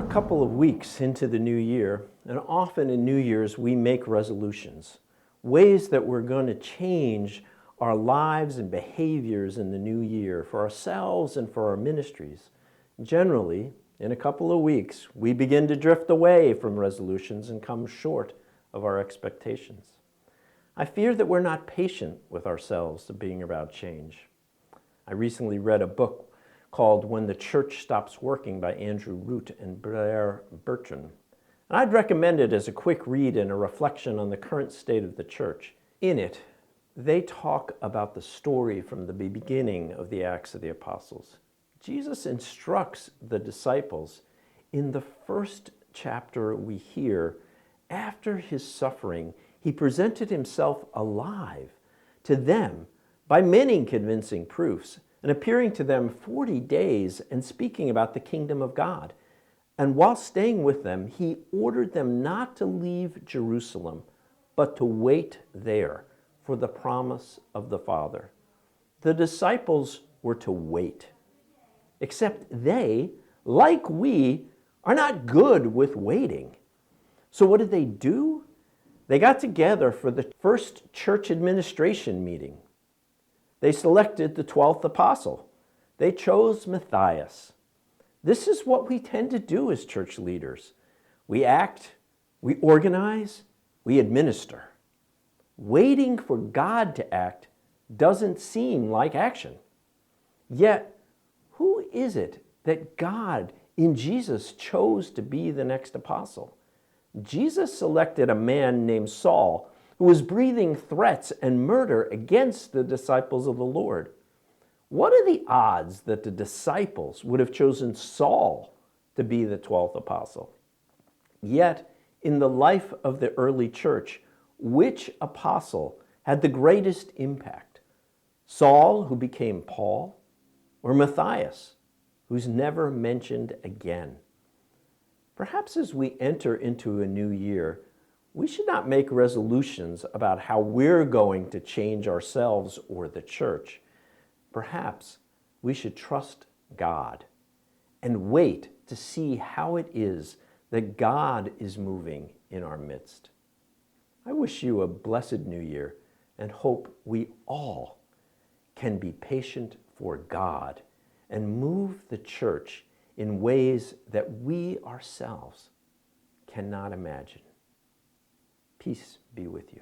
a couple of weeks into the new year, and often in New Year's we make resolutions, ways that we're going to change our lives and behaviors in the new year for ourselves and for our ministries. Generally, in a couple of weeks, we begin to drift away from resolutions and come short of our expectations. I fear that we're not patient with ourselves to bring about change. I recently read a book called When the Church Stops Working by Andrew Root and Blair Bertrand. And I'd recommend it as a quick read and a reflection on the current state of the church. In it, they talk about the story from the beginning of the Acts of the Apostles. Jesus instructs the disciples in the first chapter we hear, after his suffering, he presented himself alive to them by many convincing proofs, and appearing to them 40 days and speaking about the kingdom of God. And while staying with them, he ordered them not to leave Jerusalem, but to wait there for the promise of the Father. The disciples were to wait, except they, like we, are not good with waiting. So what did they do? They got together for the first church administration meeting. They selected the 12th apostle. They chose Matthias. This is what we tend to do as church leaders. We act, we organize, we administer. Waiting for God to act doesn't seem like action. Yet, who is it that God in Jesus chose to be the next apostle? Jesus selected a man named Saul, who was breathing threats and murder against the disciples of the Lord. What are the odds that the disciples would have chosen Saul to be the 12th apostle? Yet, in the life of the early church, which apostle had the greatest impact? Saul, who became Paul, or Matthias, who's never mentioned again? Perhaps as we enter into a new year, we should not make resolutions about how we're going to change ourselves or the church. Perhaps we should trust God and wait to see how it is that God is moving in our midst. I wish you a blessed new year and hope we all can be patient for God and move the church in ways that we ourselves cannot imagine. Peace be with you.